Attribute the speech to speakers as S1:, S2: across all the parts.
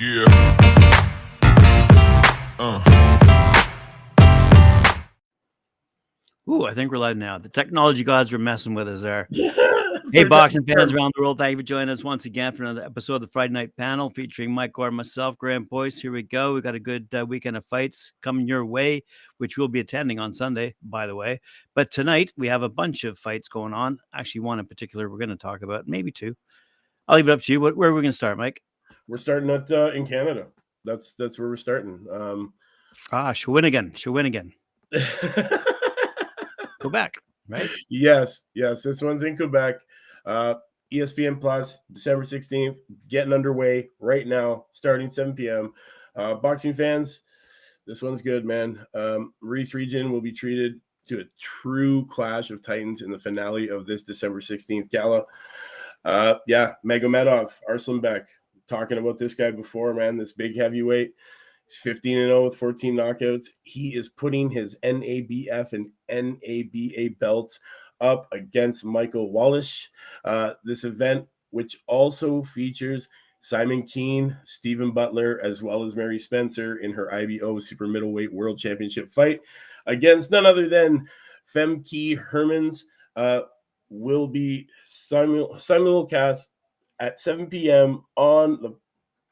S1: Yeah.
S2: Ooh, I think we're live now. The technology gods were messing with us there.
S3: Yeah,
S2: Hey, boxing fans around the world, thank you for joining us once again for another episode of the Friday Night Panel featuring Mike Gordon, myself, Graham Boyce. Here we go. We got a good weekend of fights coming your way, which we'll be attending on Sunday, by the way. But tonight we have a bunch of fights going on. Actually, one in particular we're going to talk about, maybe two. I'll leave it up to you. Where are we going to start, Mike?
S3: We're starting at in Canada. That's where we're starting.
S2: Shawinigan. Quebec, right?
S3: Yes. This one's in Quebec. ESPN Plus, December 16th, getting underway right now, starting 7 p.m. Boxing fans, this one's good, man. Reese Region will be treated to a true clash of titans in the finale of this December 16th gala. Magomedov, Arslanbek, talking about this guy before, man, this big heavyweight. He's 15-0 with 14 knockouts. He is putting his NABF and NABA belts up against Michael Wallish. This event, which also features Simon Keane, Stephen Butler, as well as Mary Spencer in her IBO Super Middleweight World Championship fight against none other than Femke Hermans, will be simulcast at 7 p.m. on the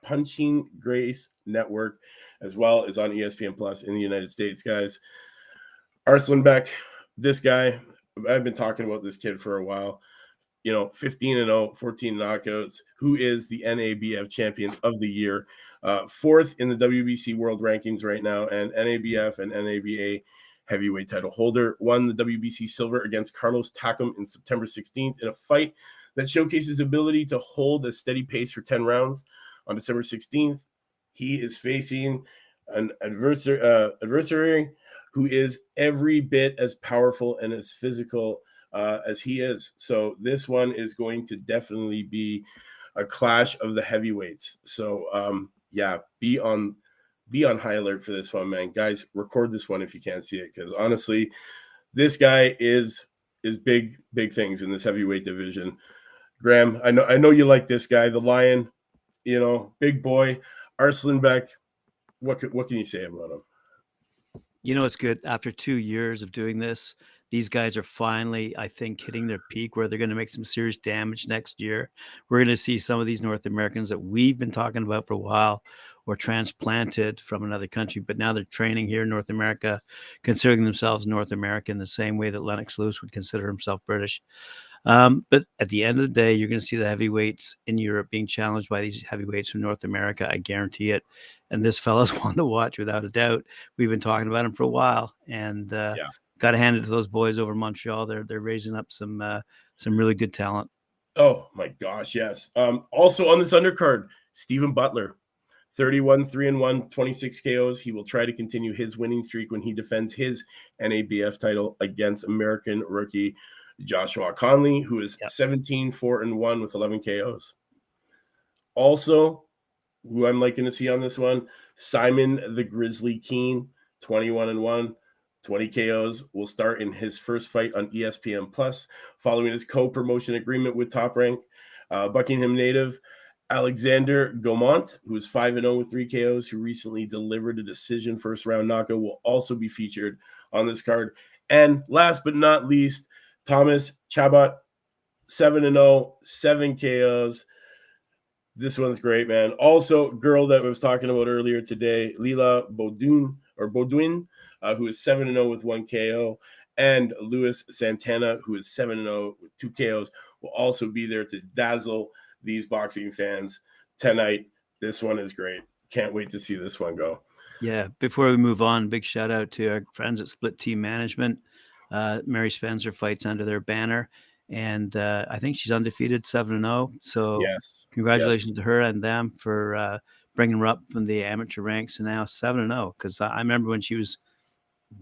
S3: Punching Grace Network, as well as on ESPN Plus in the United States, guys. Arslanbek, this guy, I've been talking about this kid for a while. 15-0, 14 knockouts, who is the NABF champion of the year, fourth in the WBC world rankings right now, and NABF and NABA heavyweight title holder, won the WBC silver against Carlos Takam in September 16th in a fight that showcases his ability to hold a steady pace for 10 rounds. On December 16th, he is facing an adversary who is every bit as powerful and as physical as he is. So this one is going to definitely be a clash of the heavyweights. So be on high alert for this one, man. Guys, record this one if you can't see it, because honestly, this guy is big things in this heavyweight division. Graham, I know you like this guy, the Lion. Big boy, Arslanbek. What can you say about him?
S2: It's good. After 2 years of doing this, these guys are finally, I think, hitting their peak where they're going to make some serious damage next year. We're going to see some of these North Americans that we've been talking about for a while or transplanted from another country, but now they're training here in North America, considering themselves North American the same way that Lennox Lewis would consider himself British. But at the end of the day, you're going to see the heavyweights in Europe being challenged by these heavyweights from North America. I guarantee it. And this fella's one to watch without a doubt. We've been talking about him for a while, and got to hand it to those boys over in Montreal. They're raising up some really good talent.
S3: Oh my gosh, yes. Also on this undercard, Stephen Butler, 31-3-1, 26 KOs. He will try to continue his winning streak when he defends his NABF title against American rookie Joshua Conley, who is 17-4-1 with 11 KOs. Also, who I'm liking to see on this one, Simon the Grizzly Keane, 21-1, 20 KOs, will start in his first fight on ESPN Plus, following his co-promotion agreement with Top Rank. Buckingham native Alexander Gaumont, who is 5-0 with 3 KOs, who recently delivered a decision first-round knockout, will also be featured on this card. And last but not least, Thomas Chabot, 7-0, 7 KOs. This one's great, man. Also, girl that I was talking about earlier today, Lila Baudouin, who is 7-0 with 1 KO, and Luis Santana, who is 7-0 with 2 KOs, will also be there to dazzle these boxing fans tonight. This one is great. Can't wait to see this one go.
S2: Yeah, before we move on, big shout out to our friends at Split Team Management. Mary Spencer fights under their banner, and I think she's undefeated, 7-0. So congratulations to her and them for bringing her up from the amateur ranks to now 7-0. Because I remember when she was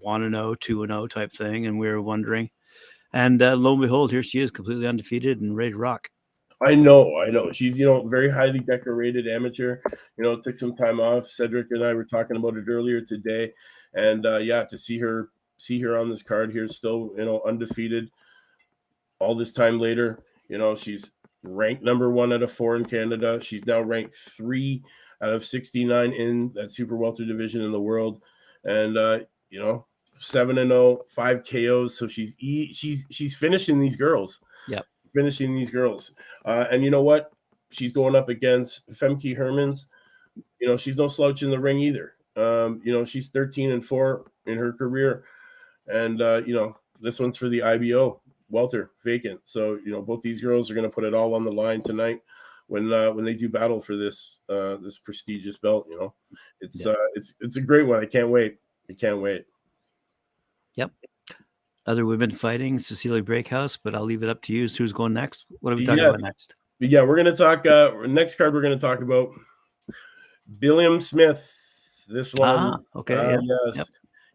S2: 1-0, 2-0 type thing, and we were wondering. And lo and behold, here she is, completely undefeated and ready to rock.
S3: I know. She's, very highly decorated amateur. Took some time off. Cedric and I were talking about it earlier today. And to see her on this card here, still, undefeated all this time later. She's ranked number 1 out of 4 in Canada. She's now ranked 3 out of 69 in that super welter division in the world. And, you know, 7-0, 5 KOs. So she's finishing these girls,
S2: Yep.
S3: And you know what? She's going up against Femke Hermans. You know, she's no slouch in the ring either. You know, she's 13-4 in her career. And, you know, this one's for the IBO welter vacant. So, you know, both these girls are going to put it all on the line tonight when they do battle for this prestigious belt. You know,
S2: Yep.
S3: It's a great one. I can't wait. I can't wait.
S2: Yep. Other women fighting, Cecilia Breakhouse, but I'll leave it up to you as to who's going next. What are we talking about
S3: Yes.
S2: next?
S3: Yeah, we're going to talk. Next card, we're going to talk about Billiam Smith. This one,
S2: Okay. Yep. Yep.
S3: yes.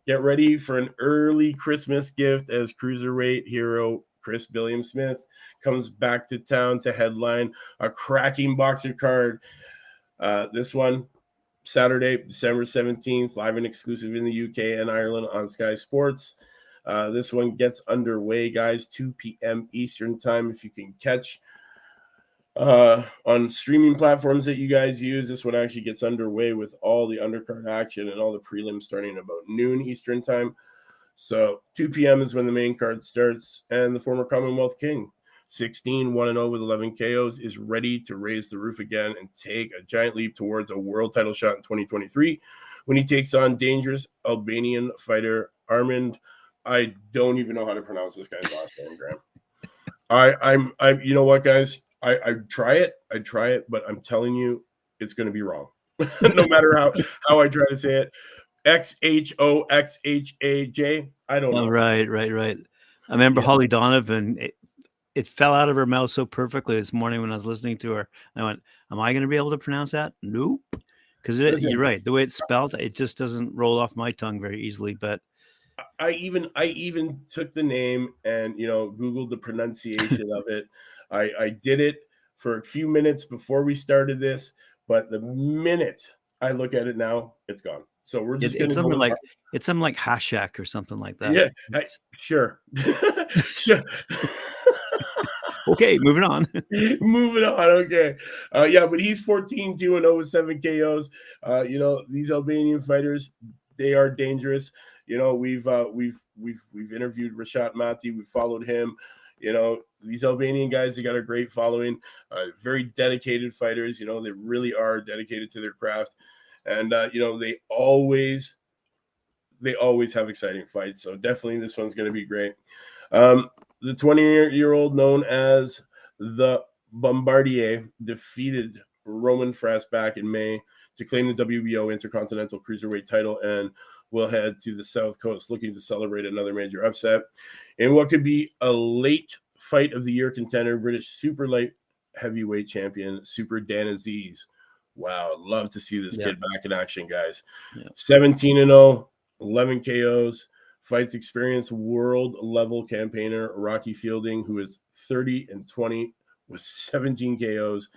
S3: Get ready for an early Christmas gift as cruiserweight hero Chris Billiam Smith comes back to town to headline a cracking boxer card. This one, Saturday, December 17th, live and exclusive in the UK and Ireland on Sky Sports. This one gets underway, guys, 2 p.m. Eastern time. If you can catch on streaming platforms that you guys use, this one actually gets underway with all the undercard action and all the prelims starting about noon Eastern time. So 2 p.m. is when the main card starts, and the former Commonwealth King, 16 1-0 with 11 KOs, is ready to raise the roof again and take a giant leap towards a world title shot in 2023 when he takes on dangerous Albanian fighter Armand. I don't even know how to pronounce this guy's last name, Graham. You know what, guys? I try it, but I'm telling you, it's going to be wrong, no matter how I try to say it. Xoxhaj. I don't
S2: Oh,
S3: know.
S2: right. I remember
S3: Yeah.
S2: Holly Donovan. It fell out of her mouth so perfectly this morning when I was listening to her. I went, "Am I going to be able to pronounce that?" Nope. Because you're
S3: Listen,
S2: right. The way it's spelled, it just doesn't roll off my tongue very easily. But
S3: I even took the name and Googled the pronunciation of it. I did it for a few minutes before we started this, but the minute I look at it now, it's gone. So we're just
S2: it's
S3: gonna go
S2: something
S3: with
S2: like Hashak or something like that.
S3: yeah, sure. Sure.
S2: Okay, moving on.
S3: Moving on, okay. Yeah, but he's 14-2-0 with 7 KOs. These Albanian fighters, they are dangerous. We've interviewed Rashad Mati, we've followed him. These Albanian guys, they got a great following, very dedicated fighters. They really are dedicated to their craft. And they always have exciting fights. So definitely this one's going to be great. The 20-year-old known as the Bombardier defeated Roman Fras back in May to claim the WBO Intercontinental Cruiserweight title and will head to the South Coast looking to celebrate another major upset. In what could be a late fight of the year contender, British super light heavyweight champion, Super Dan Aziz. Wow, love to see this kid back in action, guys.
S2: Yeah.
S3: 17-0, 11 KOs, fights experienced world level campaigner Rocky Fielding, who is 30-20 with 17 KOs.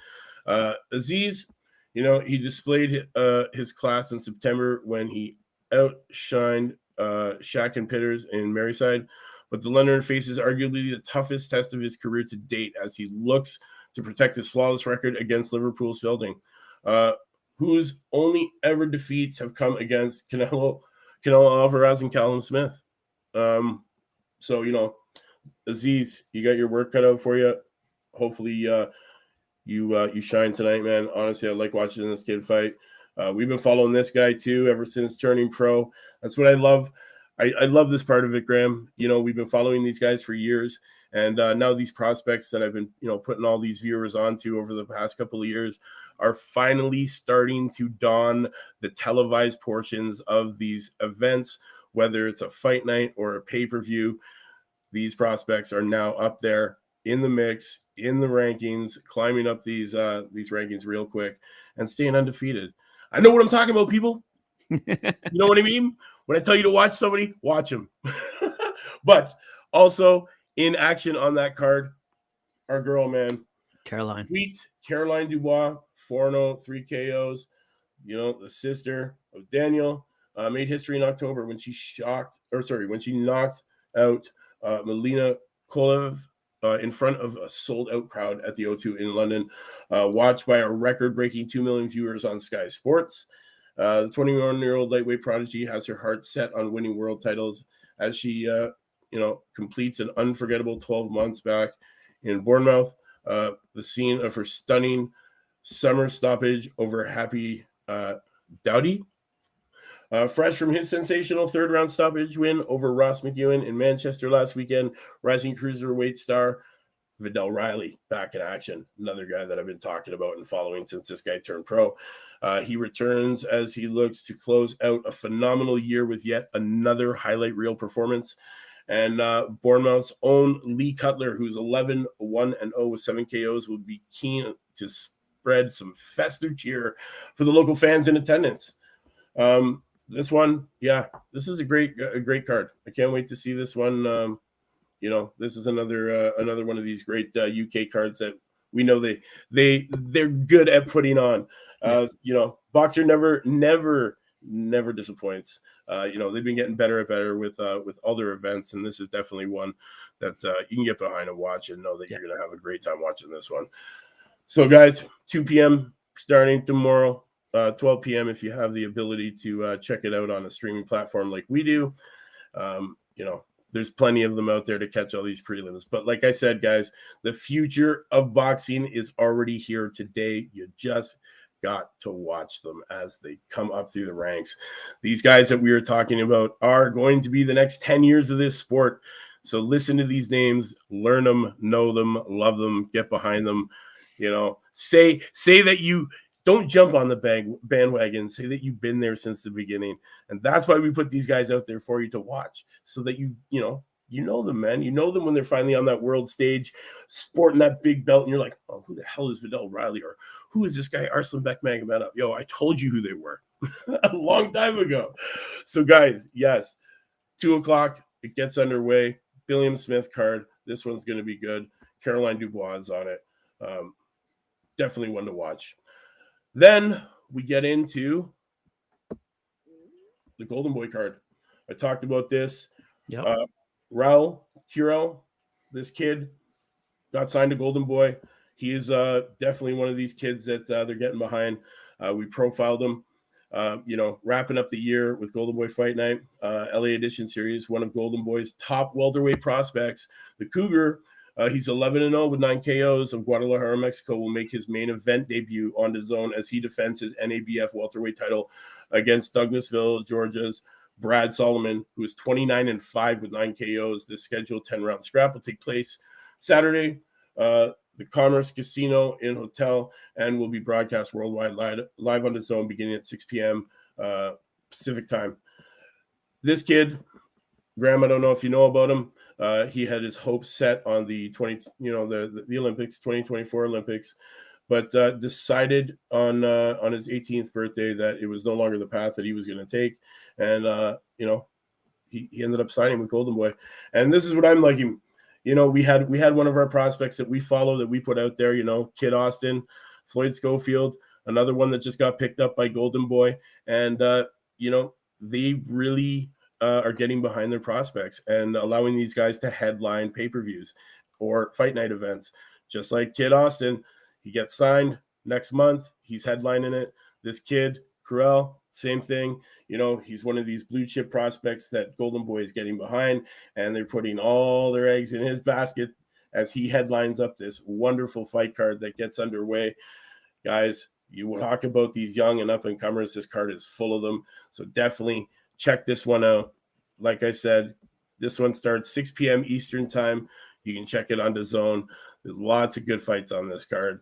S3: Aziz, he displayed his class in September when he outshined Shaq and Pitters in Merseyside, but the Londoner faces arguably the toughest test of his career to date as he looks to protect his flawless record against Liverpool's Fielding, whose only ever defeats have come against Canelo Alvarez and Callum Smith. So Aziz, you got your work cut out for you. Hopefully, you shine tonight, man. Honestly, I like watching this kid fight. We've been following this guy too ever since turning pro. That's what I love. I love this part of it, Graham. We've been following these guys for years, and now these prospects that I've been putting all these viewers onto over the past couple of years are finally starting to don the televised portions of these events, whether it's a fight night or a pay-per-view. These prospects are now up there in the mix, in the rankings, climbing up these rankings real quick and staying undefeated. I know what I'm talking about, people. You know what I mean? When I tell you to watch somebody, watch them. But also in action on that card, our girl, man,
S2: Caroline.
S3: sweet Caroline Dubois, 4-0, 3 KOs. The sister of Daniel, made history in October when she knocked out Melina Kolev in front of a sold-out crowd at the O2 in London, watched by a record-breaking 2 million viewers on Sky Sports. The 21-year-old lightweight prodigy has her heart set on winning world titles as she, completes an unforgettable 12 months back in Bournemouth, the scene of her stunning summer stoppage over Happy Dowdy. Fresh from his sensational third round stoppage win over Ross McEwen in Manchester last weekend, rising cruiserweight star Vidal Riley back in action. Another guy that I've been talking about and following since this guy turned pro. He returns as he looks to close out a phenomenal year with yet another highlight reel performance. And Bournemouth's own Lee Cutler, who's 11-1-0 with 7 KOs, will be keen to spread some festive cheer for the local fans in attendance. This one, yeah, this is a great card. I can't wait to see this one. This is another one of these great UK cards that we know they're good at putting on. Boxer never disappoints. They've been getting better and better with all their events, and this is definitely one that you can get behind and watch and know that you're going to have a great time watching this one. So, guys, 2 p.m. starting tomorrow, 12 p.m. if you have the ability to check it out on a streaming platform like we do. There's plenty of them out there to catch all these prelims. But like I said, guys, the future of boxing is already here today. You just got to watch them as they come up through the ranks. These guys that we are talking about are going to be the next 10 years of this sport. So listen to these names, learn them, know them, love them, get behind them. Say that you don't jump on the bandwagon. Say that you've been there since the beginning. And that's why we put these guys out there for you to watch, so that you know them, man. You know them when they're finally on that world stage, sporting that big belt, and you're like, oh, who the hell is Vidal Riley? Or who is this guy, Arslan Bekmambetov? Yo, I told you who they were a long time ago. So, guys, yes, 2:00, it gets underway. Billiam Smith card. This one's going to be good. Caroline Dubois is on it. Definitely one to watch. Then we get into the Golden Boy card. I talked about this.
S2: Yep.
S3: Raul Curel, this kid got signed to Golden Boy. He is definitely one of these kids that they're getting behind. We profiled him, wrapping up the year with Golden Boy Fight Night, LA Edition Series, one of Golden Boy's top welterweight prospects. The Cougar, he's 11-0 with 9 KOs of Guadalajara, Mexico, will make his main event debut on DAZN as he defends his NABF welterweight title against Douglasville, Georgia's Brad Solomon, who is 29-5 with 9 KOs. This scheduled 10-round scrap will take place Saturday, the Commerce Casino and Hotel, and will be broadcast worldwide live on DAZN beginning at 6 p.m. Pacific time. This kid, Graham, I don't know if you know about him. He had his hopes set on the the Olympics, 2024 Olympics, but decided on his 18th birthday that it was no longer the path that he was going to take, and he ended up signing with Golden Boy. And this is what I'm liking. We had one of our prospects that we follow that we put out there. Kid Austin, Floyd Schofield, another one that just got picked up by Golden Boy, and they really are getting behind their prospects and allowing these guys to headline pay-per-views or fight night events. Just like Kid Austin, he gets signed next month. He's headlining it. This kid, Curel, same thing. He's one of these blue chip prospects that Golden Boy is getting behind, and they're putting all their eggs in his basket as he headlines up this wonderful fight card that gets underway. Guys, you talk about these young and up-and-comers. This card is full of them. So definitely check this one out. Like I said, this one starts 6 p.m. Eastern time. You can check it on DAZN. There's lots of good fights on this card.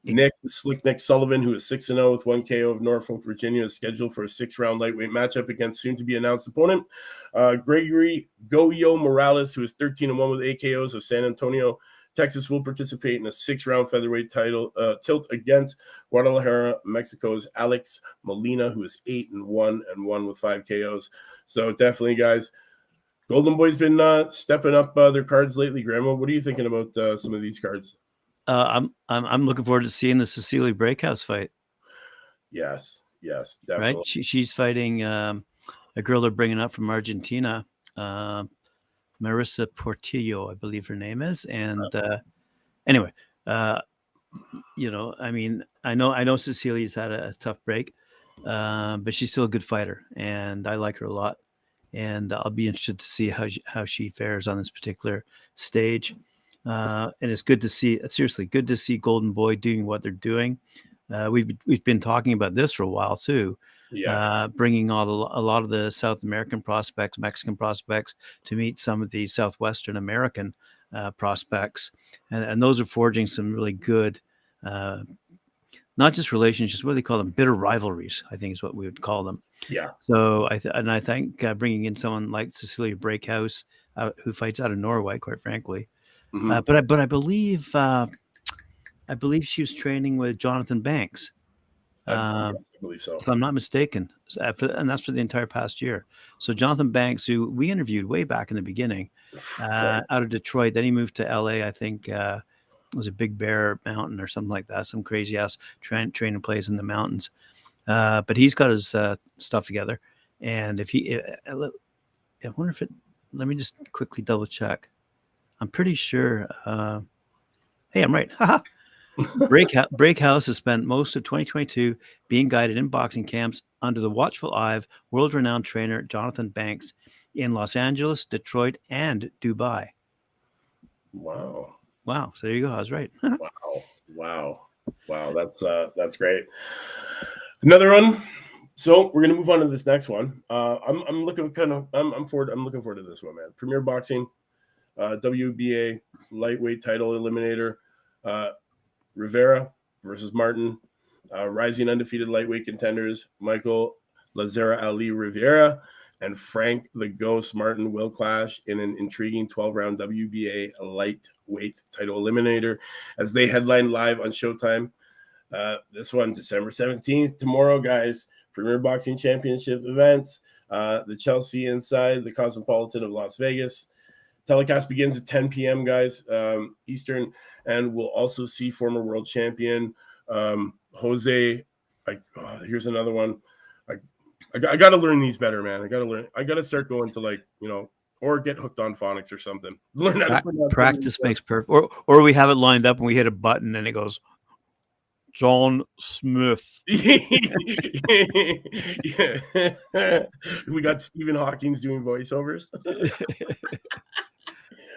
S3: Nick Sullivan, who is 6-0 with 1 KO of Norfolk, Virginia, is scheduled for a 6-round lightweight matchup against soon-to-be-announced opponent Gregory Goyo Morales, who is 13-1 with 8 KOs of San Antonio, Texas, will participate in a 6-round featherweight title tilt against Guadalajara, Mexico's Alex Molina, who is 8-1 and 1 with 5 KOs. So definitely, guys, Golden Boy's been stepping up their cards lately. Grandma, what are you thinking about some of these cards?
S2: I'm looking forward to seeing the Cecilia Breakhouse fight.
S3: Yes, definitely.
S2: Right, she's fighting a girl they're bringing up from Argentina. Marissa Portillo, I believe her name is. And anyway, uh, I mean, I know Cecilia's had a tough break, but she's still a good fighter, and I like her a lot. And I'll be interested to see how she fares on this particular stage. And it's good to see, seriously, good to see Golden Boy doing what they're doing. We've been talking about this for a while too,
S3: Yeah.
S2: bringing a lot of the South American prospects, Mexican prospects, to meet some of the Southwestern American prospects, and those are forging some really good, uh, not just relationships. What do they call them? Bitter rivalries, I think is what we would call them.
S3: Yeah.
S2: So I think bringing in someone like Cecilia Breakhouse, who fights out of Norway, quite frankly,
S3: Hmm.
S2: but I believe she was training with Jonathan Banks, uh,
S3: Yes, I believe so.
S2: if I'm not mistaken, and that's for the entire past year. So Jonathan Banks, who we interviewed way back in the beginning,
S3: Correct.
S2: out of Detroit, then he moved to LA. I think it was a Big Bear Mountain or something like that, some crazy ass training place in the mountains. But he's got his stuff together, and if he, I wonder if it. Let me just quickly double check. I'm pretty sure. Hey, I'm right. Haha. Breakhouse has spent most of 2022 being guided in boxing camps under the watchful eye of world-renowned trainer Jonathan Banks in Los Angeles, Detroit, and Dubai.
S3: Wow.
S2: Wow. So there you go. I was right.
S3: Wow. Wow. Wow. That's great. Another one. So we're gonna move on to this next one. I'm looking kind of I'm looking forward to this one, man. Premier Boxing, WBA lightweight title eliminator, uh, Rivera versus Martin, rising undefeated lightweight contenders Michael Lazara Ali Rivera and Frank the Ghost Martin will clash in an intriguing 12-round WBA lightweight title eliminator as they headline live on Showtime. This one, December 17th, tomorrow, guys. Premier Boxing Championship events, the Chelsea inside the Cosmopolitan of Las Vegas. Telecast begins at 10 p.m., guys, Eastern, and we'll also see former world champion Jose. Here's another one. I got to learn these better, man. I got to start going to or get hooked on phonics or something. Learn how to pronounce some of these
S2: Practice makes perfect. Or we have it lined up and we hit a button and it goes John Smith.
S3: Yeah. We got Stephen Hawking's doing voiceovers.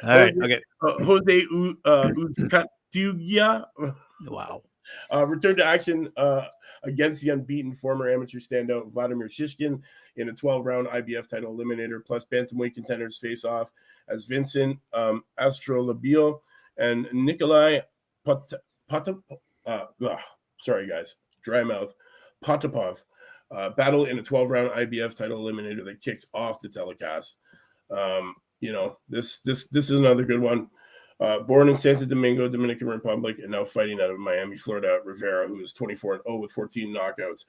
S2: All right. Okay.
S3: Jose Uzcategui
S2: Wow.
S3: returned to action against the unbeaten former amateur standout Vladimir Shishkin in a 12-round IBF title eliminator. Plus, bantamweight contenders face off as Vincent Astrolabio and Nikolai sorry guys, dry mouth, Potapov battle in a 12-round IBF title eliminator that kicks off the telecast. This is another good one. Born in Santo Domingo, Dominican Republic, and now fighting out of Miami, Florida, Rivera, who is 24-0 with 14 knockouts.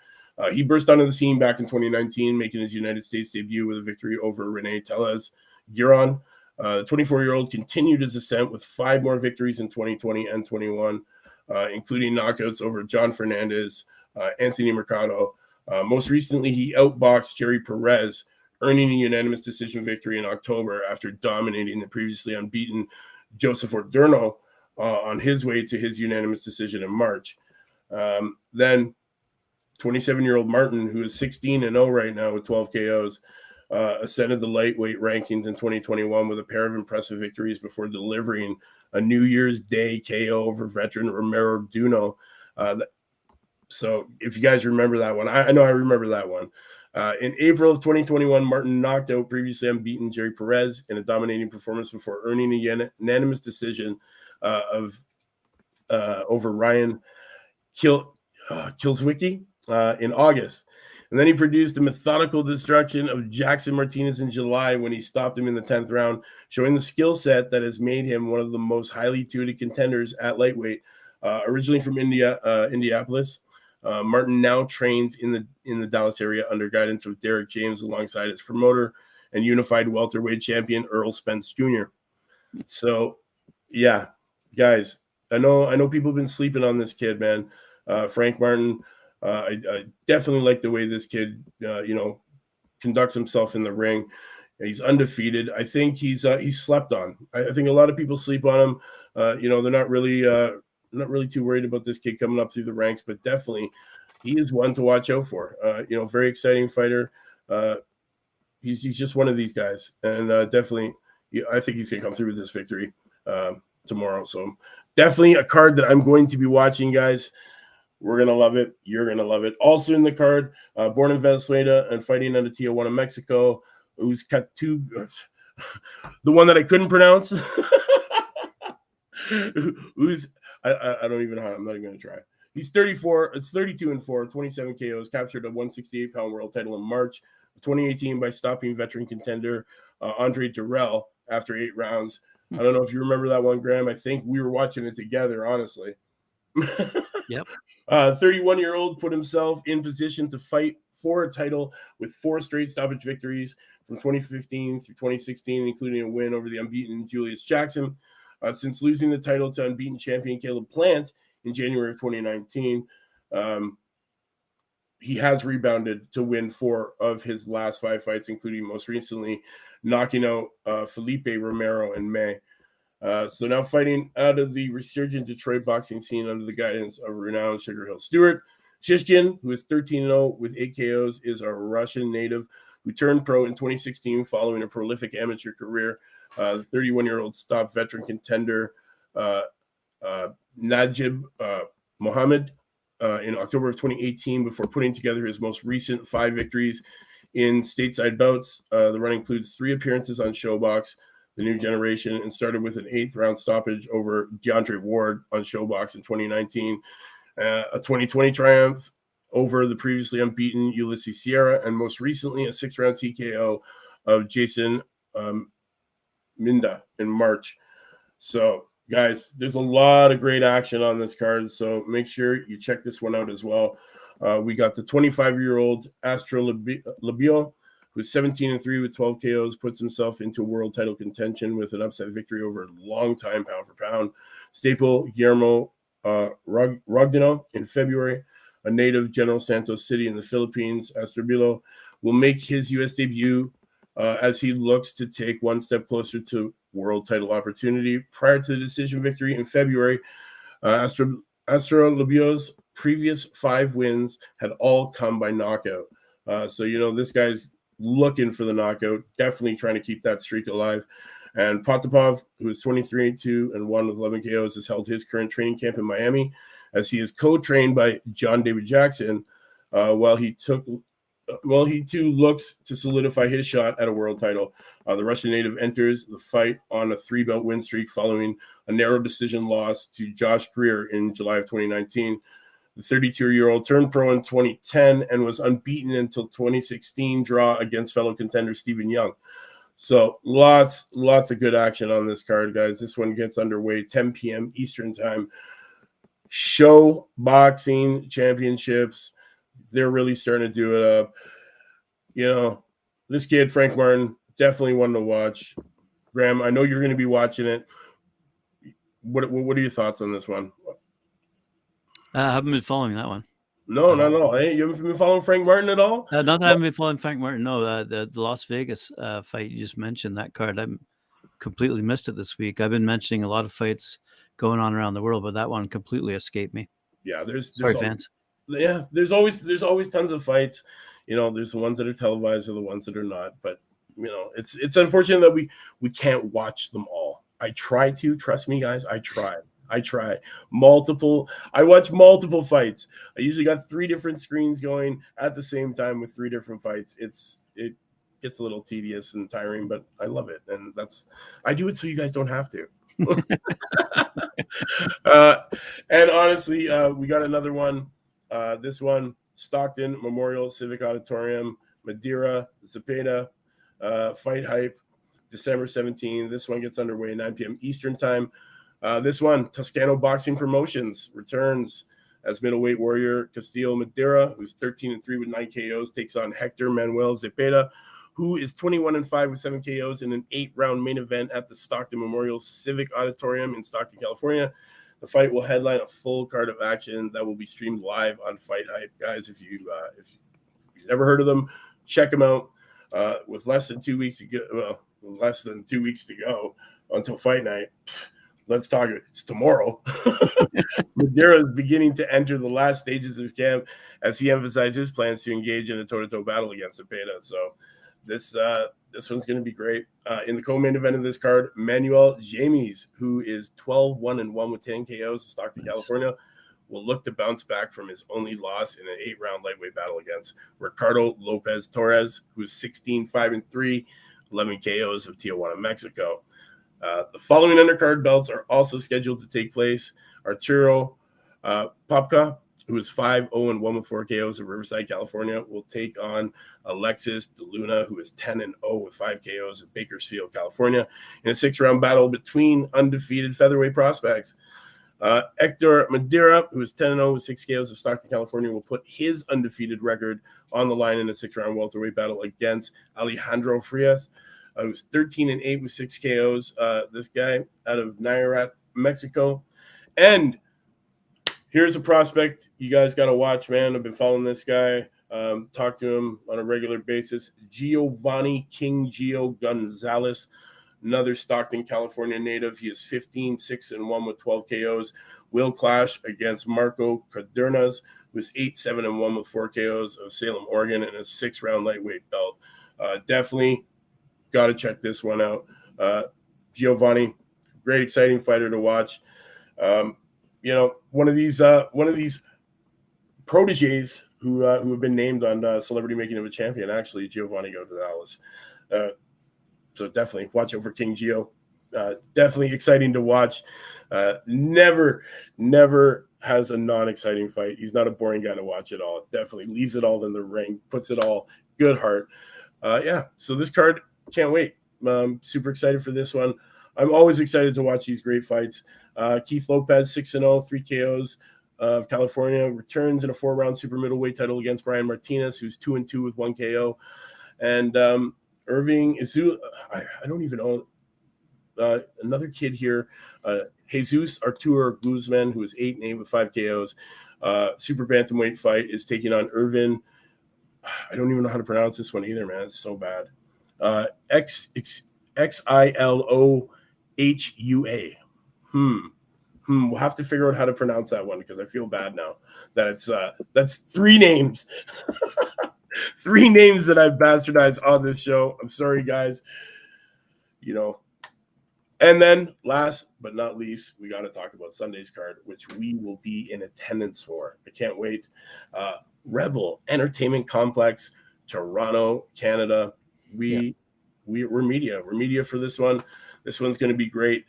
S3: He burst onto the scene back in 2019, making his United States debut with a victory over Rene Tellez Giron. The 24-year-old continued his ascent with 5 more victories in 2020 and 21, including knockouts over John Fernandez, Anthony Mercado. Most recently, he outboxed Jerry Perez, earning a unanimous decision victory in October after dominating the previously unbeaten Joseph Ordurno on his way to his unanimous decision in March. Then 27-year-old Martin, who is 16-0 right now with 12 KOs, ascended the lightweight rankings in 2021 with a pair of impressive victories before delivering a New Year's Day KO over veteran Romero Duno. So if you guys remember that one, I know I remember that one. In April of 2021, Martin knocked out previously unbeaten Jerry Perez in a dominating performance before earning a unanimous decision over Ryan Kilswicki in August. And then he produced a methodical destruction of Jackson Martinez in July when he stopped him in the 10th round, showing the skill set that has made him one of the most highly touted contenders at lightweight. Originally from Indianapolis, Martin now trains in the Dallas area under guidance of Derek James alongside his promoter and unified welterweight champion Earl Spence Jr. So, yeah, guys, I know people have been sleeping on this kid, man. Frank Martin. I definitely like the way this kid, conducts himself in the ring. He's undefeated. I think he's slept on. I think a lot of people sleep on him. They're not really too worried about this kid coming up through the ranks, but definitely he is one to watch out for. Very exciting fighter. Uh, he's just one of these guys, and definitely, I think he's going to come through with this victory tomorrow. So definitely a card that I'm going to be watching, guys. We're going to love it. You're going to love it. Also in the card, born in Venezuela and fighting out of Tijuana, Mexico, who's cut two, the one that I couldn't pronounce, who's, I don't even know. I'm not even going to try. He's 34. It's 32-4, 27 KOs, captured a 168-pound world title in March of 2018 by stopping veteran contender Andre Durrell after 8 rounds. I don't know if you remember that one, Graham. I think we were watching it together, honestly.
S2: Yep.
S3: 31-year-old put himself in position to fight for a title with 4 straight stoppage victories from 2015 through 2016, including a win over the unbeaten Julius Jackson. Since losing the title to unbeaten champion Caleb Plant in January of 2019, he has rebounded to win 4 of his last 5 fights, including most recently knocking out Felipe Romero in May. So now fighting out of the resurgent Detroit boxing scene under the guidance of renowned Sugar Hill Stewart, Shishkin, who is 13-0 with 8 KOs, is a Russian native who turned pro in 2016 following a prolific amateur career. The 31-year-old stopped veteran contender Najib Mohammed in October of 2018 before putting together his most recent 5 victories in stateside bouts. The run includes 3 appearances on Showbox, the new generation, and started with an 8th round stoppage over DeAndre Ward on Showbox in 2019, a 2020 triumph over the previously unbeaten Ulysses Sierra, and most recently a 6th round TKO of Jason Minda in March. So, guys, there's a lot of great action on this card, so make sure you check this one out as well. We got the 25-year-old Astro Labio, who's 17-3 with 12 KOs, puts himself into world title contention with an upset victory over a long-time pound-for-pound staple Guillermo Rogdino in February. A native General Santos City in the Philippines, Astrobilo will make his U.S. debut as he looks to take one step closer to world title opportunity. Prior to the decision victory in February, Astro Labio's previous 5 wins had all come by knockout. So this guy's looking for the knockout, definitely trying to keep that streak alive. And Potapov, who is 23-2 and 1 with 11 KOs, has held his current training camp in Miami as he is co-trained by John David Jackson while he too looks to solidify his shot at a world title. The Russian native enters the fight on a 3-belt win streak following a narrow decision loss to Josh Greer in July of 2019. The 32-year-old turned pro in 2010 and was unbeaten until 2016 draw against fellow contender Stephen Young. So lots of good action on this card, guys. This one gets underway 10 p.m. Eastern time. Show Boxing Championships. They're really starting to do it up. This kid, Frank Martin, definitely one to watch. Graham, I know you're going to be watching it. What are your thoughts on this one?
S2: I haven't been following that one.
S3: No. You haven't been following Frank Martin at all?
S2: Not that I haven't been following Frank Martin. No, the Las Vegas fight you just mentioned, that card, I completely missed it this week. I've been mentioning a lot of fights going on around the world, but that one completely escaped me.
S3: Yeah,
S2: Sorry, fans.
S3: Yeah, there's always tons of fights. There's the ones that are televised or the ones that are not. But it's unfortunate that we can't watch them all. I try to, trust me, guys. I try. I watch multiple fights. I usually got 3 different screens going at the same time with 3 different fights. It gets a little tedious and tiring, but I love it, and I do it so you guys don't have to. And honestly, we got another one. This one, Stockton Memorial Civic Auditorium, Madeira, Zepeda, Fight Hype, December 17th. This one gets underway at 9 p.m. Eastern time. This one, Toscano Boxing Promotions returns as middleweight warrior Castillo Madeira, who's 13-3 with 9 KOs, takes on Hector Manuel Zepeda, who is 21-5 with 7 KOs in an 8-round main event at the Stockton Memorial Civic Auditorium in Stockton, California. The fight will headline a full card of action that will be streamed live on Fight Hype. Guys, if you've never heard of them, check them out. with less than 2 weeks to go. Well, less than 2 weeks to go until fight night. Let's talk. It's tomorrow. Madeira is beginning to enter the last stages of camp as he emphasized his plans to engage in a toe-to-toe battle against Cepeda. So this one's going to be great. In the co-main event of this card, Manuel James, who is 12-1-1 with 10 KOs of Stockton, California, will look to bounce back from his only loss in an 8-round lightweight battle against Ricardo Lopez Torres, who is 16-5-3, 11 KOs of Tijuana, Mexico. The following undercard belts are also scheduled to take place. Arturo Popka, who is 5-0-1 with 4 KOs of Riverside, California, will take on Alexis De Luna, who is 10-0 with 5 KOs of Bakersfield, California, in a 6-round battle between undefeated featherweight prospects. Hector Madeira, who is 10-0 with 6 KOs of Stockton, California, will put his undefeated record on the line in a 6-round welterweight battle against Alejandro Frias, who's 13-8 with 6 KOs. This guy out of Nayarit, Mexico. And here's a prospect you guys got to watch, man. I've been following this guy, talk to him on a regular basis. Giovanni King Gio Gonzalez, another Stockton, California native. He is 15-6-1 with 12 KOs. Will clash against Marco Cadernas, who is 8-7-1 with 4 KOs of Salem, Oregon, and a 6-round lightweight belt. Definitely got to check this one out. Giovanni, great, exciting fighter to watch. One of these proteges who have been named on Celebrity Making of a Champion, actually, Giovanni Gonzalez. So definitely watch out for King Gio. Definitely exciting to watch. Never has a non-exciting fight. He's not a boring guy to watch at all. Definitely leaves it all in the ring, puts it all, good heart. So this card, can't wait. Super excited for this one. I'm always excited to watch these great fights. Keith Lopez, 6-0, 3 KOs of California, returns in a 4-round super middleweight title against Brian Martinez, who's 2-2 with 1 KO. And Irving Izu, I don't even know. Another kid here, Jesus Artur Guzman, who is 8-8 with 5 KOs. Super bantamweight fight is taking on Irvin. I don't even know how to pronounce this one either, man. It's so bad. Xilohua. We'll have to figure out how to pronounce that one because I feel bad now that that's 3 names. 3 names that I've bastardized on this show. I'm sorry, guys. And then last but not least, we got to talk about Sunday's card, which we will be in attendance for. I can't wait. Rebel Entertainment Complex, Toronto, Canada. We're media. We're media for this one. This one's going to be great.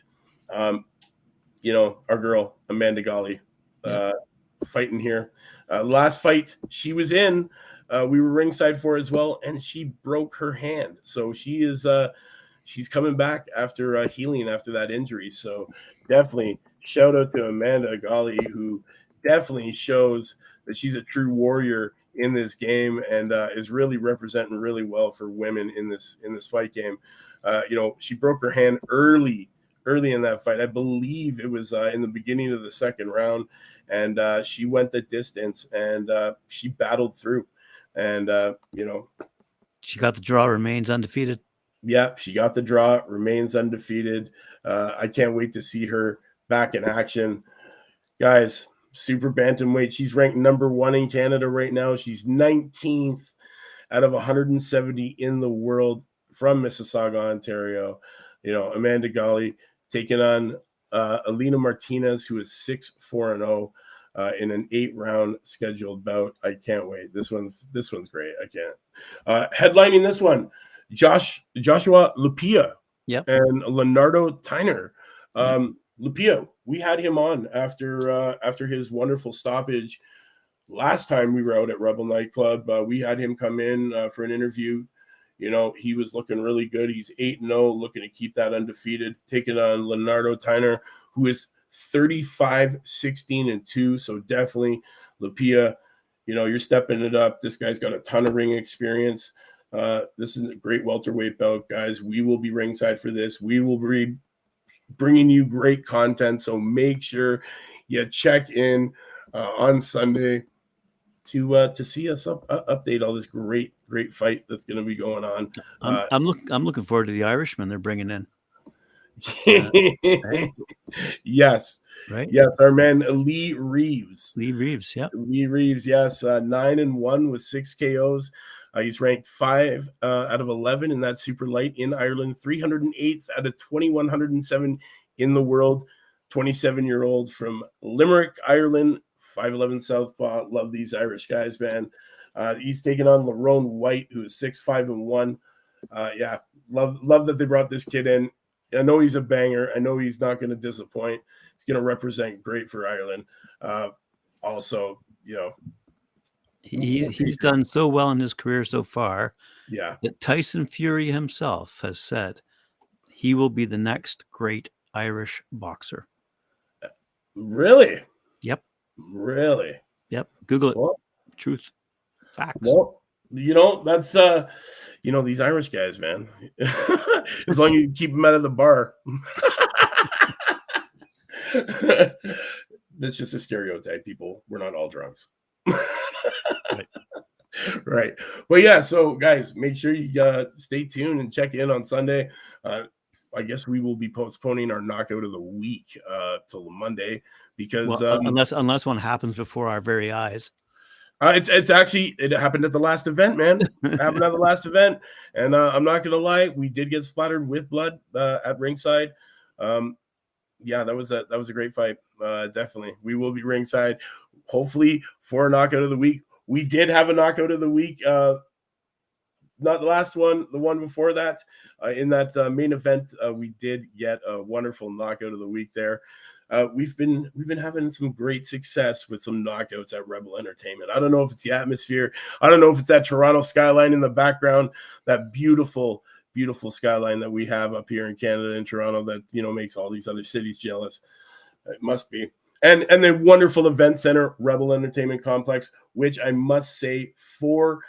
S3: Our girl Amanda Gali fighting here. Last fight she was in, we were ringside for as well, and she broke her hand. So she's coming back after healing after that injury. So definitely shout out to Amanda Gali, who definitely shows that she's a true warrior in this game and is really representing really well for women in this fight game. She broke her hand early in that fight. I believe it was in the beginning of the 2nd round, and she went the distance and she battled through. And
S2: she got the draw, remains undefeated.
S3: Yeah, she got the draw, remains undefeated. I can't wait to see her back in action. Guys, super bantamweight. She's ranked number 1 in Canada right now. She's 19th out of 170 in the world from Mississauga, Ontario. Amanda Gali taking on Alina Martinez, who is 6-4-0 in an 8-round scheduled bout. I can't wait. This one's great. I can't. Headlining this one, Joshua Lupia and Leonardo Tyner. Lupia, we had him on after his wonderful stoppage last time we were out at Rebel Nightclub. We had him come in for an interview. He was looking really good. He's 8-0, looking to keep that undefeated, taking on Leonardo Tyner, who is 35-16-2. So definitely, Lupia, you're stepping it up. This guy's got a ton of ring experience. This is a great welterweight bout, guys. We will be ringside for this. We will be bringing you great content. So make sure you check in on Sunday. to see us update all this great fight that's going to be going on.
S2: I'm looking forward to the Irishman they're bringing in. Hey,
S3: Yes,
S2: right?
S3: yes, our man Lee Reeves.
S2: Lee Reeves, yep.
S3: Lee Reeves, yes, 9-1 with 6 KOs. He's ranked 5 out of 11 in that super light in Ireland, 308th out of 2,107 in the world. 27-year-old from Limerick, Ireland, 5'11 southpaw. Love these Irish guys, man. He's taking on Lerone White, who is 6-5-1. Yeah, love that they brought this kid in. I know he's a banger. I know he's not going to disappoint. He's going to represent great for Ireland. Also,
S2: He's done so well in his career so far
S3: yeah,
S2: that Tyson Fury himself has said he will be the next great Irish boxer.
S3: really,
S2: Yep,
S3: really.
S2: yep. Google it.
S3: Well,
S2: Truth, facts.
S3: well, that's these Irish guys, man. As long as you keep them out of the bar. That's just a stereotype, people. We're not all drunks.
S2: Right.
S3: Right. Well, yeah. So, guys, make sure you stay tuned and check in on Sunday. I guess we will be postponing our knockout of the week till Monday because
S2: Well, unless one happens before our very eyes.
S3: it's actually it happened at the last event, man. It happened at the last event, and I'm not gonna lie, we did get splattered with blood at ringside. Yeah, that was a great fight. Definitely, we will be ringside, hopefully for a knockout of the week. We did have a knockout of the week. Not the last one, the one before that. In that main event, we did get a wonderful knockout of the week there. We've been having some great success with some knockouts at Rebel Entertainment. I don't know if it's the atmosphere. I don't know if it's that Toronto skyline in the background, that beautiful skyline that we have up here in Canada in Toronto that makes all these other cities jealous. It must be. And the wonderful event center, Rebel Entertainment Complex, which I must say for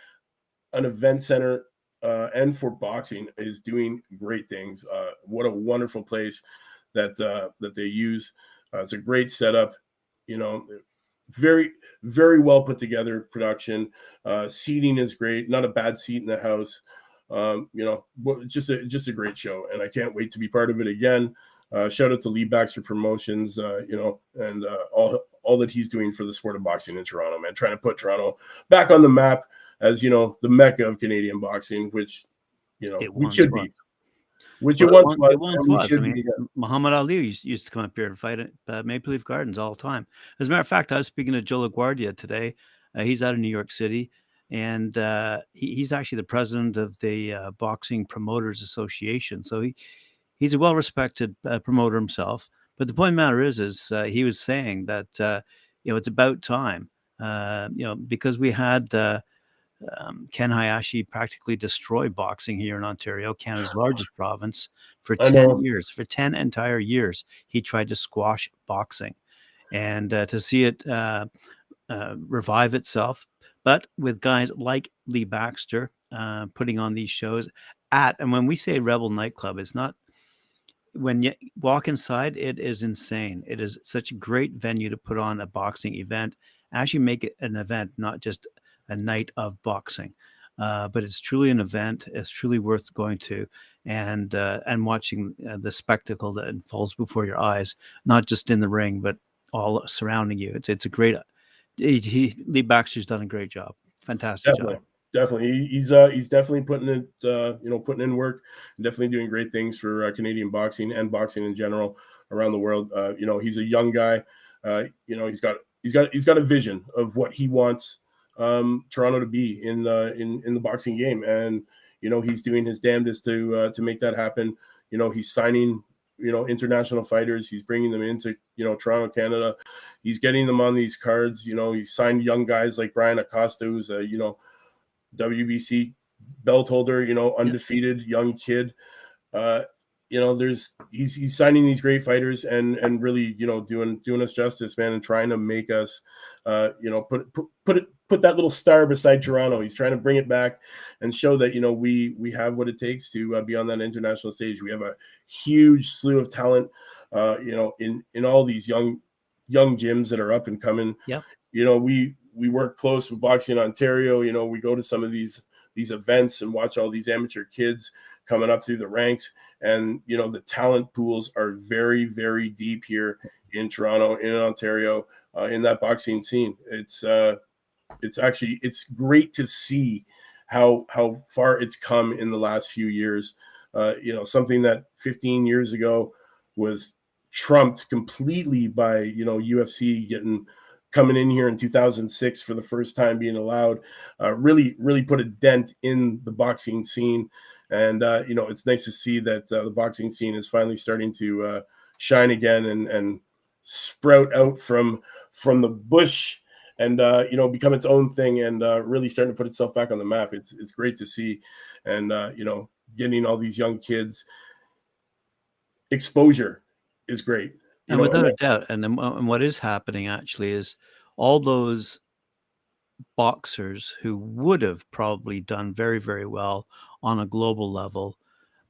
S3: an event center and for boxing is doing great things. What a wonderful place that they use. It's a great setup, very, very well put together production. Seating is great. Not a bad seat in the house. Just a great show, and I can't wait to be part of it again. Shout out to Lee Baxter Promotions, and all that he's doing for the sport of boxing in Toronto, man. Trying to put Toronto back on the map as the mecca of Canadian boxing, which we should be. Which it once was.
S2: It once was. I mean, Muhammad Ali used to come up here and fight at Maple Leaf Gardens all the time. As a matter of fact, I was speaking to Joe LaGuardia today. He's out of New York City, and he's actually the president of the Boxing Promoters Association. So he's a well-respected promoter himself. But the point of the matter is he was saying that it's about time, because we had Ken Hayashi practically destroy boxing here in Ontario, Canada's largest province, for 10 years. For 10 entire years, he tried to squash boxing. And to see it revive itself, but with guys like Lee Baxter putting on these shows and when we say Rebel Nightclub, it's not, when you walk inside, it is insane. It is such a great venue to put on a boxing event, actually make it an event, not just a night of boxing, but it's truly an event. It's truly worth going to and watching the spectacle that unfolds before your eyes, not just in the ring, but all surrounding you. It's a great. Lee Baxter's done a great job. Fantastic job.
S3: Definitely, he's definitely putting in work, and definitely doing great things for Canadian boxing and boxing in general around the world. He's a young guy. He's got a vision of what he wants Toronto to be in the boxing game, and he's doing his damnedest to make that happen. He's signing international fighters. He's bringing them into Toronto, Canada. He's getting them on these cards. He's signed young guys like Brian Acosta, who's a WBC belt holder, undefeated young kid. He's signing these great fighters and really doing us justice, man, and trying to make us put that little star beside Toronto. He's trying to bring it back and show that we have what it takes to be on that international stage. We have a huge slew of talent in all these young gyms that are up and coming.
S2: Yeah.
S3: we work close with Boxing Ontario. You know, we go to some of these events and watch all these amateur kids coming up through the ranks. And, you know, the talent pools are very, very deep here in Toronto, in Ontario, in that boxing scene. It's great to see how far it's come in the last few years. You know, something that 15 years ago was trumped completely by, you know, UFC coming in here in 2006 for the first time being allowed, really put a dent in the boxing scene. And you know, it's nice to see that the boxing scene is finally starting to shine again and sprout out from the bush and you know, become its own thing and really starting to put itself back on the map. It's great to see, and you know, getting all these young kids exposure is great. You
S2: And
S3: know,
S2: without a doubt, and what is happening actually is all those boxers who would have probably done very, very well on a global level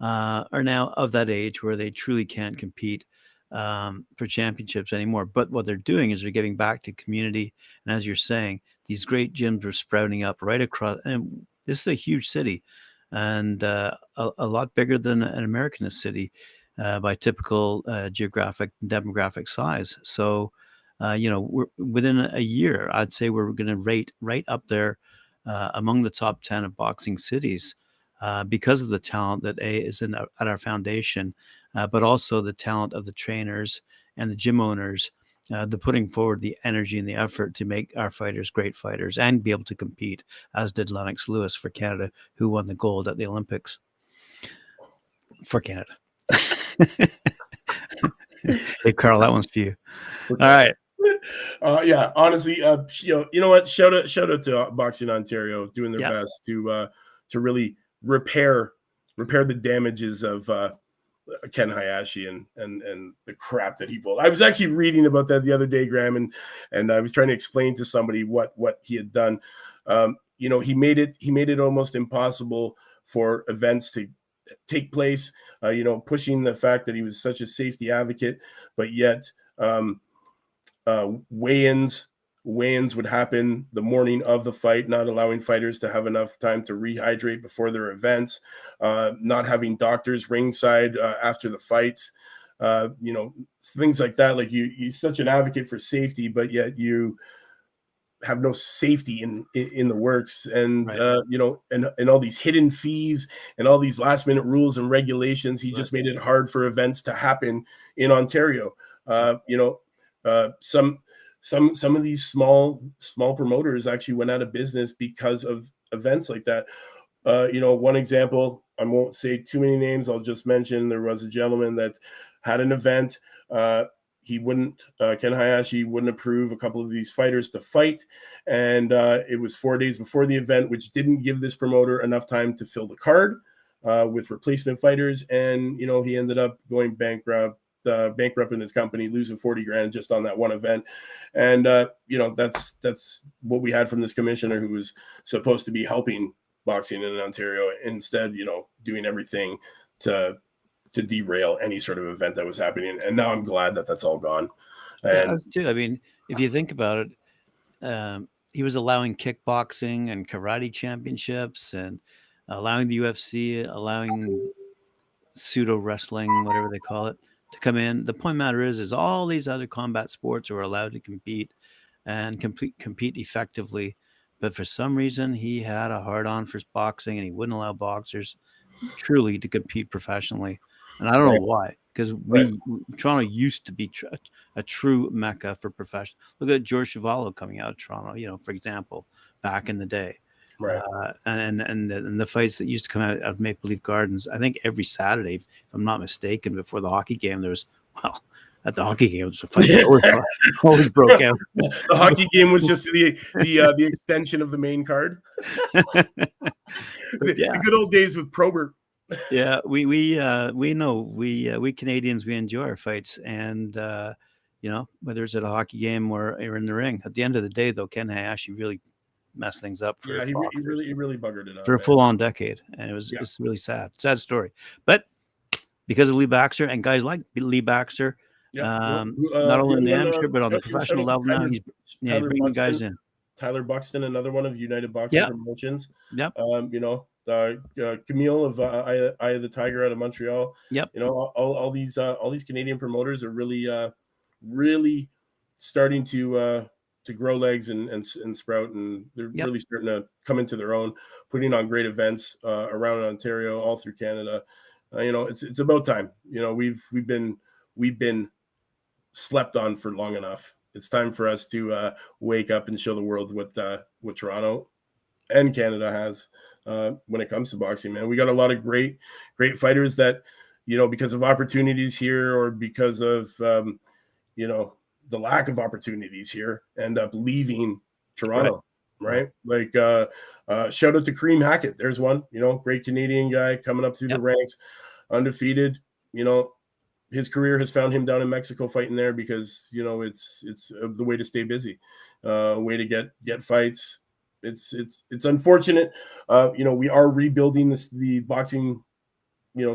S2: are now of that age where they truly can't compete for championships anymore. But what they're doing is they're giving back to community. And as you're saying, these great gyms are sprouting up right across. And this is a huge city and a lot bigger than an American city by typical geographic and demographic size. So, you know, we're within a year, I'd say we're going to rate right up there among the top 10 of boxing cities because of the talent that is at our foundation, but also the talent of the trainers and the gym owners, the putting forward the energy and the effort to make our fighters great fighters and be able to compete, as did Lennox Lewis for Canada, who won the gold at the Olympics for Canada. Hey, Carl, that one's for you. All right.
S3: Yeah, honestly, you know what? Shout out to Boxing Ontario doing their
S2: Yeah.
S3: best to really repair the damages of Ken Hayashi and the crap that he pulled. I was actually reading about that the other day, Graham, and I was trying to explain to somebody what he had done. You know, he made it almost impossible for events to take place. You know, pushing the fact that he was such a safety advocate, but yet weigh-ins would happen the morning of the fight, not allowing fighters to have enough time to rehydrate before their events, not having doctors ringside after the fights, you know, things like that. Like you're such an advocate for safety, but yet you have no safety in the works, and
S2: Right.
S3: you know, and all these hidden fees and all these last minute rules and regulations. He
S2: Right.
S3: just made it hard for events to happen in Ontario. You know, some of these small promoters actually went out of business because of events like that. You know, one example, I won't say too many names. I'll just mention there was a gentleman that had an event. He wouldn't, Ken Hayashi wouldn't approve a couple of these fighters to fight. And it was 4 days before the event, which didn't give this promoter enough time to fill the card with replacement fighters. And, you know, he ended up going bankrupting his company, losing 40 grand just on that one event. And, you know, that's what we had from this commissioner who was supposed to be helping boxing in Ontario, instead, you know, doing everything to derail any sort of event that was happening. And now I'm glad that that's all gone.
S2: Yeah,
S3: And
S2: us too. I mean, if you think about it, he was allowing kickboxing and karate championships and allowing the UFC, allowing pseudo wrestling, whatever they call it, to come in. The point matter is all these other combat sports are allowed to compete and compete effectively. But for some reason, he had a hard on for boxing, and he wouldn't allow boxers truly to compete professionally. And I don't know
S3: right,
S2: why, because
S3: right,
S2: Toronto used to be a true mecca for professional. Look at George Chuvalo coming out of Toronto, you know, for example, back in the day.
S3: right.
S2: And the fights that used to come out of Maple Leaf Gardens, I think every Saturday, if I'm not mistaken, before the hockey game, there was, well, at the hockey game, the fights always broke out.
S3: The hockey game was just the extension of the main card.
S2: But yeah,
S3: The good old days with Probert.
S2: yeah, we know we Canadians, we enjoy our fights, and you know, whether it's at a hockey game or in the ring. At the end of the day, though, Ken Hayashi really messed things up for
S3: Yeah,
S2: boxers
S3: he really buggered it up,
S2: for a
S3: man.
S2: full on decade, and
S3: Yeah,
S2: it's really sad story. But because of Lee Baxter and guys like Lee Baxter,
S3: yeah.
S2: not only
S3: The
S2: in
S3: other
S2: the
S3: one,
S2: amateur but on the
S3: you were
S2: professional
S3: shouting
S2: level now, he's
S3: Tyler
S2: bringing
S3: Buxton.
S2: guys in.
S3: Tyler Buxton, another one of United Boxing
S2: Yep.
S3: Promotions.
S2: Yep.
S3: Camille of Eye of the Tiger out of Montreal.
S2: Yep.
S3: All these Canadian promoters are really starting to grow legs and sprout, and they're
S2: Yep.
S3: really starting to come into their own, putting on great events around Ontario, all through Canada. It's about time. We've been slept on for long enough. It's time for us to wake up and show the world what Toronto and Canada has when it comes to boxing. Man, we got a lot of great fighters that because of opportunities here or because of the lack of opportunities here end up leaving Toronto. Right? Like shout out to Kareem Hackett. There's one. Great Canadian guy coming up through the ranks, undefeated. His career has found him down in Mexico fighting there because it's the way to stay busy, way to get fights. It's unfortunate. We are rebuilding the boxing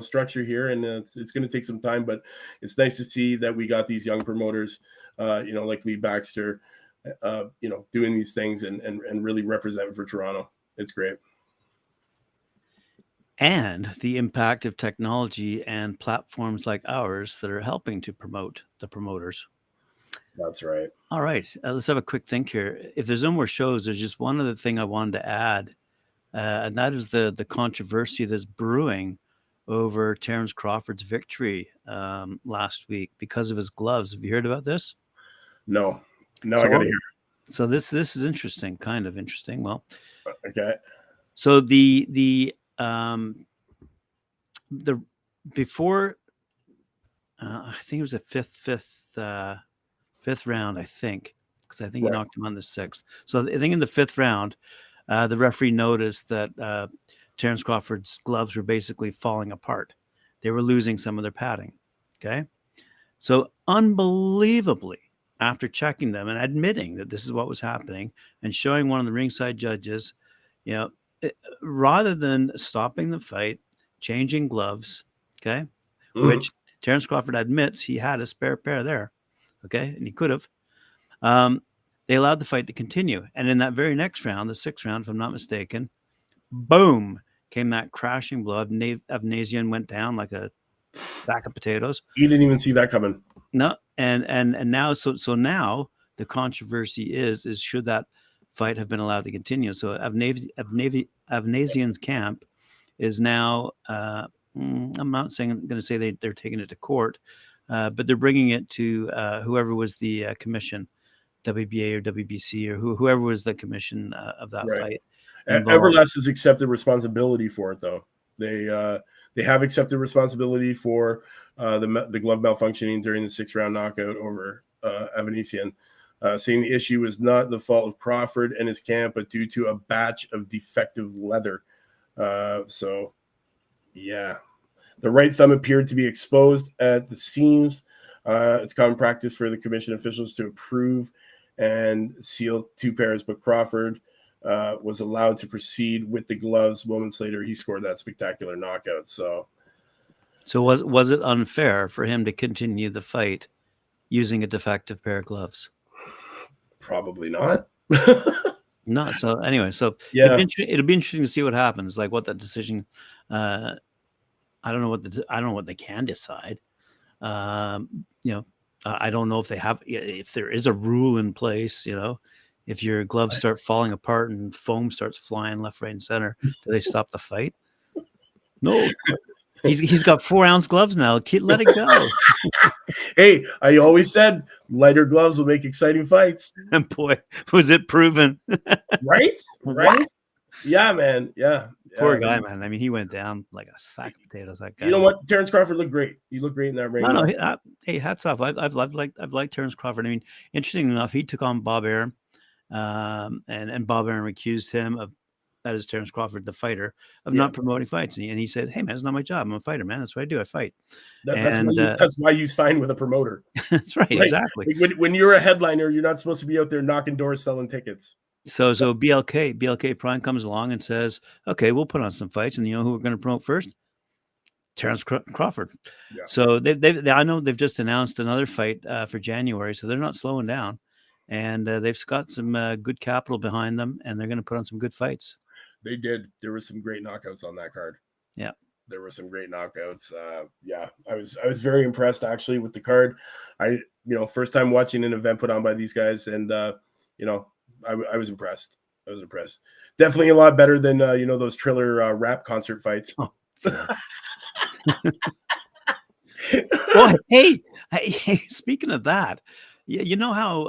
S3: structure here, and it's going to take some time, but it's nice to see that we got these young promoters, like Lee Baxter, doing these things and really represent for Toronto. It's great.
S2: And the impact of technology and platforms like ours that are helping to promote the promoters.
S3: That's right.
S2: All right, let's have a quick think here. If there's no more shows, there's just one other thing I wanted to add, and that is the controversy that's brewing over Terence Crawford's victory last week because of his gloves. Have you heard about this?
S3: No, I got to hear.
S2: So this is interesting, kind of interesting. Well,
S3: okay.
S2: So the before I think it was a fifth round, I think, because I think he knocked him on the sixth. So I think in the fifth round, the referee noticed that Terence Crawford's gloves were basically falling apart. They were losing some of their padding. Okay, so unbelievably, after checking them and admitting that this is what was happening and showing one of the ringside judges, rather than stopping the fight, changing gloves, okay, which Terence Crawford admits he had a spare pair there, okay, and he could have, they allowed the fight to continue. And in that very next round, the sixth round, if I'm not mistaken, boom, came that crashing blow. Avnesian went down like a sack of potatoes.
S3: You didn't even see that coming.
S2: No, and now, so now the controversy is should that fight have been allowed to continue? So Avnesian's camp is now, I'm not going to say they're taking it to court, but they're bringing it to whoever was the commission, WBA or WBC or whoever was the commission of that fight.
S3: Everlast has accepted responsibility for it, though. They have accepted responsibility for the glove malfunctioning during the sixth round knockout over Avnesian, saying the issue was not the fault of Crawford and his camp, but due to a batch of defective leather. So, yeah. The right thumb appeared to be exposed at the seams. It's common practice for the commission officials to approve and seal two pairs, but Crawford was allowed to proceed with the gloves. Moments later, he scored that spectacular knockout. So
S2: was it unfair for him to continue the fight using a defective pair of gloves?
S3: Probably not.
S2: No. So anyway,
S3: yeah,
S2: it'll be interesting to see what happens. Like what that decision. I don't know what they can decide. I don't know if they have, if there is a rule in place. If your gloves start falling apart and foam starts flying left, right, and center, do they stop the fight? No. He's got 4-ounce gloves now. Let it go.
S3: Hey, I always said lighter gloves will make exciting fights.
S2: And boy, was it proven.
S3: Right? Right? Yeah, man. Yeah.
S2: Poor guy, man. I mean, he went down like a sack of potatoes. That guy.
S3: You know what? Terence Crawford looked great. He looked great in that ring.
S2: No. Hey, hats off. I've liked Terence Crawford. I mean, interesting enough, he took on Bob Arum, and Bob Arum accused him of, that is Terence Crawford, the fighter, of not promoting fights. And he said, "Hey, man, it's not my job. I'm a fighter, man. That's what I do. I fight."
S3: That's why you sign with a promoter.
S2: That's right. Exactly.
S3: When you're a headliner, you're not supposed to be out there knocking doors, selling tickets.
S2: So BLK Prime comes along and says, "Okay, we'll put on some fights." And you know who we're going to promote first? Terence Crawford. Yeah. So I know they've just announced another fight for January, so they're not slowing down. and they've got some good capital behind them, and they're going to put on some good fights.
S3: They did. There were some great knockouts on that card.
S2: Yeah.
S3: There were some great knockouts. Yeah, I was very impressed actually with the card. First time watching an event put on by these guys, and I was impressed. I was impressed. Definitely a lot better than those Triller rap concert fights.
S2: Oh God. Well, hey, speaking of that, you know how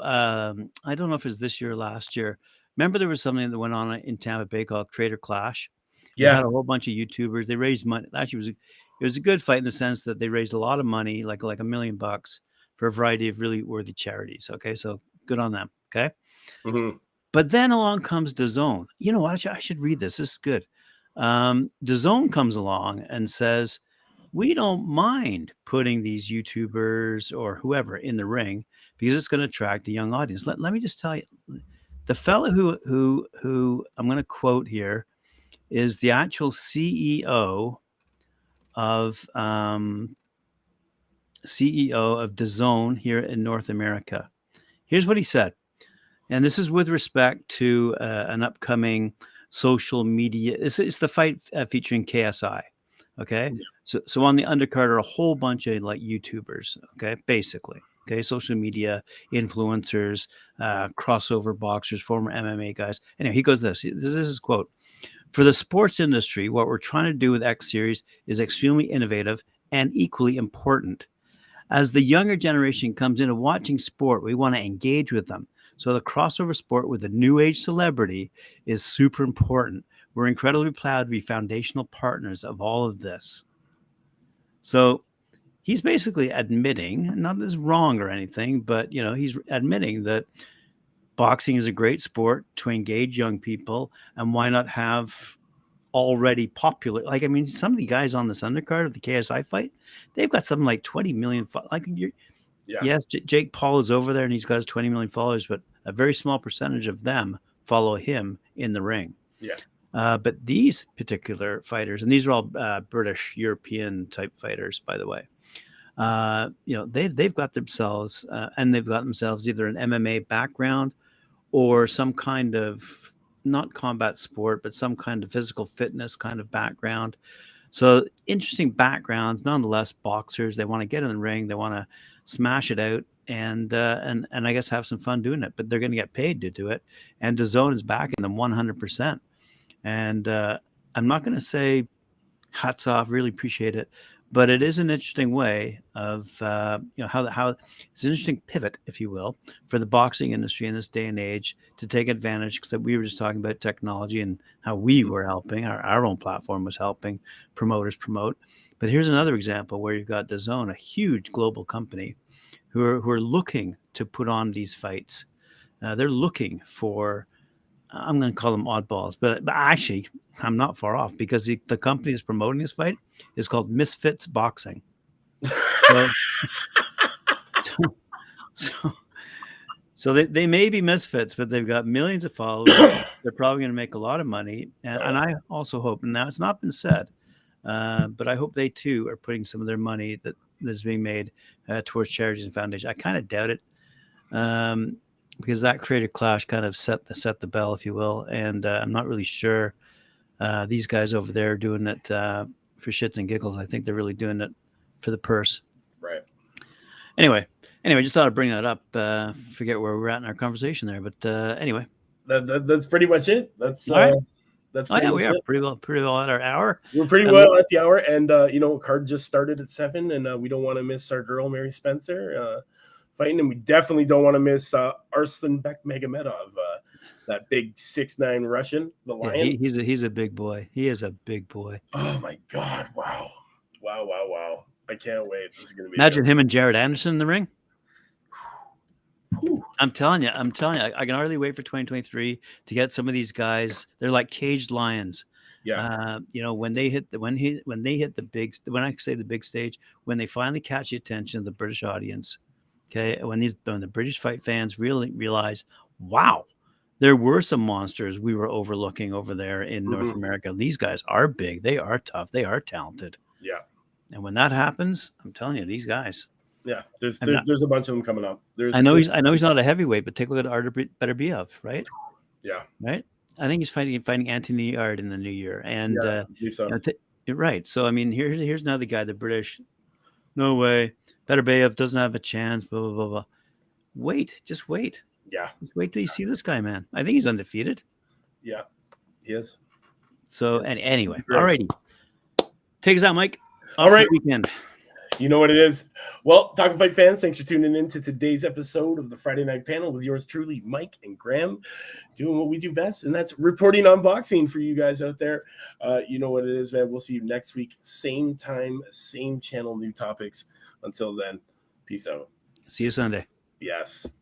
S2: I don't know if it was this year or last year. Remember, there was something that went on in Tampa Bay called Creator Clash. They
S3: Yeah.
S2: had a whole bunch of YouTubers. They raised money. Actually, it was a good fight in the sense that they raised a lot of money, like $1 million, for a variety of really worthy charities. Okay, so good on them. Okay,
S3: Mm-hmm.
S2: but then along comes DAZN. You know what? I should read this. This is good. DAZN comes along and says, we don't mind putting these YouTubers or whoever in the ring because it's going to attract a young audience. Let me just tell you, the fellow who I'm going to quote here is the actual CEO of DAZN here in North America. Here's what he said, and this is with respect to an upcoming social media. It's the fight featuring KSI. Okay, so on the undercard are a whole bunch of like YouTubers. Okay, basically. Okay, social media influencers, crossover boxers, former MMA guys. Anyway, he goes this. This is his quote. For the sports industry, what we're trying to do with X Series is extremely innovative and equally important. As the younger generation comes into watching sport, we want to engage with them. So the crossover sport with a new age celebrity is super important. We're incredibly proud to be foundational partners of all of this. So he's basically admitting, not that it's wrong or anything, but he's admitting that boxing is a great sport to engage young people, and why not have already popular. Like, I mean, some of the guys on this undercard of the KSI fight, they've got something like 20 million. Like,
S3: Yeah.
S2: yes, Jake Paul is over there and he's got his 20 million followers, but a very small percentage of them follow him in the ring.
S3: Yeah.
S2: But these particular fighters, and these are all British, European type fighters, by the way. They've got themselves either an MMA background or some kind of, not combat sport, but some kind of physical fitness kind of background. So interesting backgrounds, nonetheless. Boxers, they want to get in the ring, they want to smash it out, and I guess have some fun doing it. But they're going to get paid to do it, and DAZN is backing them 100%. And I'm not going to say hats off, really appreciate it, but it is an interesting way of how it's an interesting pivot, if you will, for the boxing industry in this day and age to take advantage, because we were just talking about technology and how we were helping, our own platform was helping promoters promote. But here's another example where you've got DAZN, a huge global company, who are looking to put on these fights. They're looking for, I'm going to call them oddballs, but actually, I'm not far off, because the company that's promoting this fight is called Misfits Boxing. So, so, so they may be misfits, but they've got millions of followers. They're probably going to make a lot of money. And I also hope, and now it's not been said, but I hope they too are putting some of their money that's being made towards charities and foundations. I kind of doubt it. Because that Creator Clash kind of set the bell, if you will, and I'm not really sure these guys over there are doing it for shits and giggles. I think they're really doing it for the purse.
S3: Right.
S2: Anyway, just thought I'd bring that up. Forget where we're at in our conversation there, but anyway,
S3: that's pretty much it. That's
S2: all right.
S3: That's
S2: Oh
S3: pretty
S2: yeah,
S3: much
S2: we are
S3: it.
S2: pretty well at our hour.
S3: We're pretty well at the hour, and card just started at 7, and we don't want to miss our girl Mary Spencer fighting, and we definitely don't want to miss Arslanbek Magomedov, that big 6'9" Russian, the
S2: Yeah,
S3: Lion.
S2: he's a big boy. He is a big boy.
S3: Oh my God! Wow! I can't wait. This is gonna be
S2: Imagine him and Jared Anderson in the ring.
S3: Whew.
S2: I'm telling you, I can hardly wait for 2023 to get some of these guys. They're like caged lions.
S3: Yeah.
S2: When they hit the big, when I say the big stage, when they finally catch the attention of the British audience. Okay, when the British fight fans really realize, wow, there were some monsters we were overlooking over there in North America. These guys are big. They are tough. They are talented.
S3: Yeah.
S2: And when that happens, I'm telling you, these guys,
S3: Yeah, there's
S2: I mean,
S3: there's there's a bunch of them coming up.
S2: I know he's not a heavyweight, but take a look at Artur Beterbiev, right?
S3: Yeah,
S2: Right? I think he's fighting Anthony Ard in the new year, and
S3: yeah, I believe so.
S2: you're right. So I mean, here's another guy. The British, no way. Beterbiev doesn't have a chance. Blah blah blah blah. Wait, just wait.
S3: Yeah,
S2: Just wait till you see this guy, man. I think he's undefeated.
S3: yeah, he is.
S2: So, and anyway,
S3: Great.
S2: alrighty. Take us out, Mike.
S3: All
S2: Off
S3: right.
S2: the weekend.
S3: You know what it is. Well, Talkin' Fight fans, thanks for tuning in to today's episode of the Friday Night Panel with yours truly, Mike and Graham, doing what we do best, and that's reporting on boxing for you guys out there. You know what it is, man. We'll see you next week. Same time, same channel, new topics. Until then, peace out.
S2: See you Sunday.
S3: Yes.